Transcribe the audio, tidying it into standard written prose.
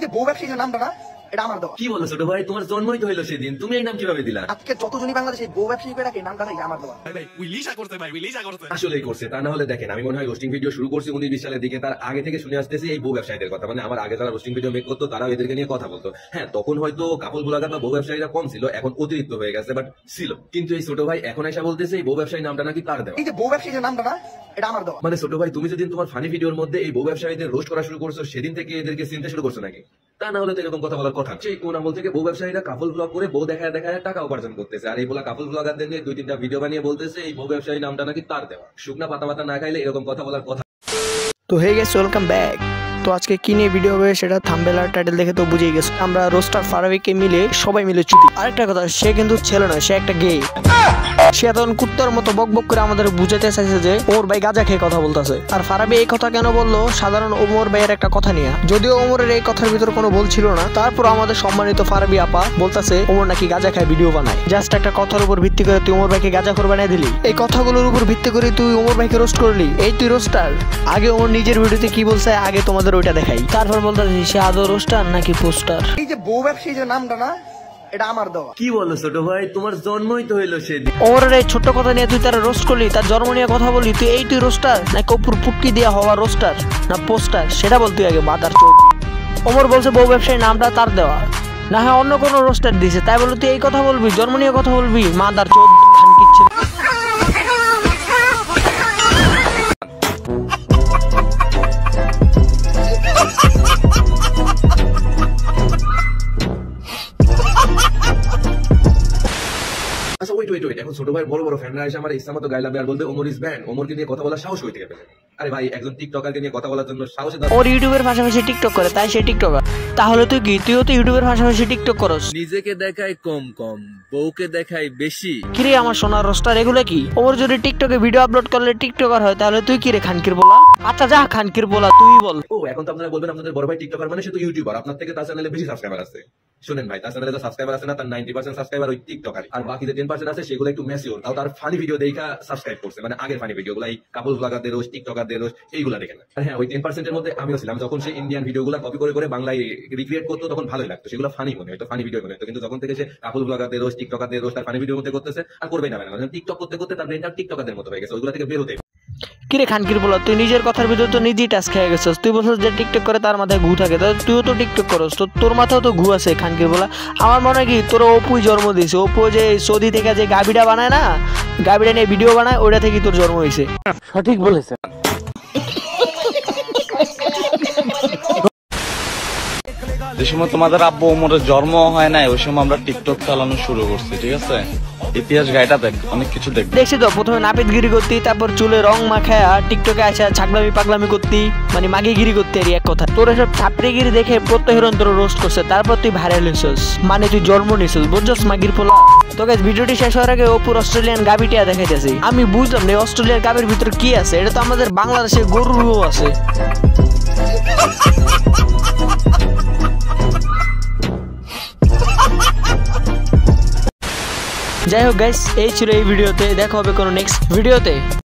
যে বউ ব্যবসায়ী যে নামটা না এটা আমার দেওয়া। কি বলো ছোট ভাই, তোমার জন্মই তো হইলো সেদিন, তুমি এই নাম কিভাবে দিলা? আজকে যতজনই বাংলাদেশে বউ ব্যবসায়ী করে রাখে নামটা নাকি আমার দেওয়া। আসলেই করছে, তা না হলে দেখেন আমি মনে হয় রোস্টিং ভিডিও শুরু করছি 19-20 সালের দিকে, তার আগে থেকে শুনে আসতেছি এই বউ ব্যবসায়ীদের কথা। মানে আমার আগে যারা রোস্টিং ভিডিও মেক করতো তারাও এদেরকে নিয়ে কথা বলতো। হ্যাঁ, তখন হয়তো কাপল ব্লগার বা বউ ব্যবসায়ীরা কম ছিল, এখন অতিরিক্ত হয়ে গেছে, বাট ছিল। কিন্তু এই ছোট ভাই এখন এসে বলতেছে এই বউ ব্যবসায়ী নামটা নাকি তার দেওয়া। এই যে বউ ব্যবসায়ী যে নামটা না এটা আমার দেওয়া। মানে ছোট ভাই, তুমি যেদিন তোমার ফানি ভিডিওর মধ্যে এই বউ ব্যবসায়ীদের রোস্ট করা শুরু করছো সেদিন থেকে এদেরকে চিনতে শুরু করছো নাকি? তা না হলে তো এরকম কথা বলার কথা। সেই কোন আমল থেকে বউ ব্যবসায়ীরা কাপল ব্লগ করে বউ দেখায় দেখায় টাকা উপার্জন করতেছে, আর এই বলা কাপল ব্লগারদের নিয়ে 2-3টা ভিডিও বানিয়ে বলতেছে এই বউ ব্যবসায়ী নামটা নাকি তার দেওয়া। শুকনা পাতা পাতা না খাইলে এরকম কথা বলার কথা। তো হে গাইস, ওয়েলকাম ব্যাক। তো আজকে কি নিয়ে ভিডিও হবে সেটা থাম্বনেল আর টাইটেল দেখে তো বুঝেই গেছো। আমরা রোস্টার ফারাবিকে মিলে সবাই মিলে চুতি। আরেকটা কথা, সে কিন্তু ছেলে নয়, সে একটা গে। সে তখন কুত্তার মতো বক বক করে আমাদের বুঝাতে চাইছে যে ওমর ভাই গাঁজা খেয়ে কথা বলতেছে। আর ফারাবি এই কথা কেন বললো? সাধারণ ওমর ভাইয়ের একটা কথা নিয়ে। যদিও ওমরের এই কথার ভিতর কোনো বল ছিল না, তারপর আমাদের সম্মানিত ফারাবি আপা বলতেছে ওমর নাকি গাঁজা খায় ভিডিও বানায়। জাস্ট একটা কথার উপর ভিত্তি করে তুই ওমর ভাইকে গাঁজা করে বানিয়ে দিলি। এই কথাগুলোর উপর ভিত্তি করে তুই ওমর ভাইকে রোস্ট করলি। এই তুই রোস্টার? আগে ওমর নিজের ভিডিওতে কি বলছে আগে তোমাদের ওইটা দেখাই, তারপর বলতেছি সে আদৌ রোস্টার নাকি পোস্টার। এই যে বউ ব্যবসায়ী যে নামটা না এটা আমার দেওয়া। কি বলো ছোট ভাই, তোমার জন্মই তো হইলো সেদিন। ওমরের এই ছোট্ট কথা নিয়ে তুই তারা রোস্ট করলি, তার জন্ম নিয়ে কথা বললি। তুই এই তুই রোস্টার নাকি উপর পুটকি দিয়া হওয়া রোস্টার না পোস্টার, সেটা বল তুই আগে। মাদার চোদ। ওমর বলছে বউ ব্যবসায়ী নামটা তার দেওয়া, না হয় অন্য কোনো রোস্টার দিছে, তাই বলে তুই এই কথা বলবি, জন্ম নিয়ে কথা বলবি? মাদার চোদ খানকির ছেলে। আচ্ছা ওয়েট, এখন ছোট ভাই বড় বড় ফ্যানরা এসে আমার ইচ্ছা মতো গাইলাবে আর বলবে ওমর ইজ ব্যান। ওমরকে নিয়ে কথা বলার সাহস হই থেকে পেলে? আরে ভাই, একজন টিকটকারকে নিয়ে কথা বলার জন্য সাহসে ওর ইউটিউবের পাশাপাশি টিকটক করে, তাই সে টিকটকার। তাহলে তুই কি? তুইও তো ইউটিউবের পাশাপাশি টিকটক করস। নিজেকে দেখায় কম কম, বউকে দেখায় বেশি। কিরে আমার সোনার রোস্টার, এগুলো কি? ওর যদি টিকটকে ভিডিও আপলোড করলে টিকটকার হয়, তাহলে তুই কিরে খানকির বলা? আচ্ছা যা খানকির বলা, তুই বল। ও এখন তো আপনারা বলবেন আপনাদের বড় ভাই টিকটকার মানে সে তো ইউটিউবার, আপনার থেকে তার চ্যানেলে বেশি সাবস্ক্রাইবার আছে। শুনেন ভাই, তার চ্যানেলে তো সাবস্ক্রাইবার আছে না, তার 90% সাবস্ক্রাইবার ওই টিকটকার, আর বাকি যে 10% আছে সেগুলো একটু ম্যাচিওর, তাও তার ফানি ভিডিও দেখা সাবস্ক্রাইব করছে। মানে আগের ফানি ভিডিও গুলো, এই কাপল ব্লগারদের রোস্ট, টিকটকারদের রোস্ট, এইগুলা দেখেন। আর হ্যাঁ, ওই 10% এর মধ্যে আমিও ছিলাম। যখন সেই ইন্ডিয়ান ভিডিও গুলা কপি করে করে বাংলায় রিক্রিয়েট করতো তখন ভালোই লাগতো, সেগুলো ফানি মনে হতো, ফানি ভিডিও মনে হতো। কিন্তু যখন থেকে সে কাপল ব্লগারদের রোস্ট, টিকটকারদের রোস্ট আর ফানি ভিডিও মধ্যে করতেছে, আর করবেই না। টিকটক করতে করতে তার ব্রেনটা টিকটকারদের মতো হয়ে গেছে, ওইগুলো থেকে বের হতে। কিরে খানকির বলা, তুই নিজের কথার ভিতরে তো নিজেই টাচ খেয়ে গেছিস। তুই বলছিস যে টিকটক করে তার মাথায় ঘু থাকে, তাহলে তুইও তো টিকটক করস, তো তোর মাথাও তো ঘু আছে খানকির বলা। আমার মনে হয় কি তোর অপুই জন্ম দিয়েছে। অপু যে সৌদি থেকে যে গাবিটা বানায় না, গাবিটা নিয়ে ভিডিও বানায়, ওইটা থেকেই তোর জন্ম হয়েছে। সঠিক বলেছে। যে সময় তোমাদের আব্বু ওমরের জন্ম হয় নাই, ওই সময় আমরা টিকটক চালানো শুরু করছি। ঠিক আছে, ইতিহাস গাইটা দেখ, অনেক কিছু দেখ। দেখছি তো, প্রথমে নাপিতগিরি করতি, তারপর চুলে রং মাখায়া টিকটকে আসা ছাগলামি পাগলামি করতি, মানে মাগিগিরি করতে। আর এক কথা, তোর এসব ছাপড়িগিরি দেখে প্রত্যেকজন তোর রোস্ট করছে, তারপর তুই ভাইরাল হইছিস, মানে তুই জন্ম নিছিস, বুঝছস মাগির পোলা। তো গাইস, ভিডিওটি শেষ হওয়ার আগে অপুর অস্ট্রেলিয়ান গাবিটিয়া দেখাইতেছি। আমি বুঝলাম না অস্ট্রেলিয়ার গাবির ভিতর কি আছে, এটা তো আমাদের বাংলাদেশের গরুরও আছে। যাই হোক গাইস, এই ছিল এই ভিডিওতে। দেখা হবে কোনো নেক্সট ভিডিওতে।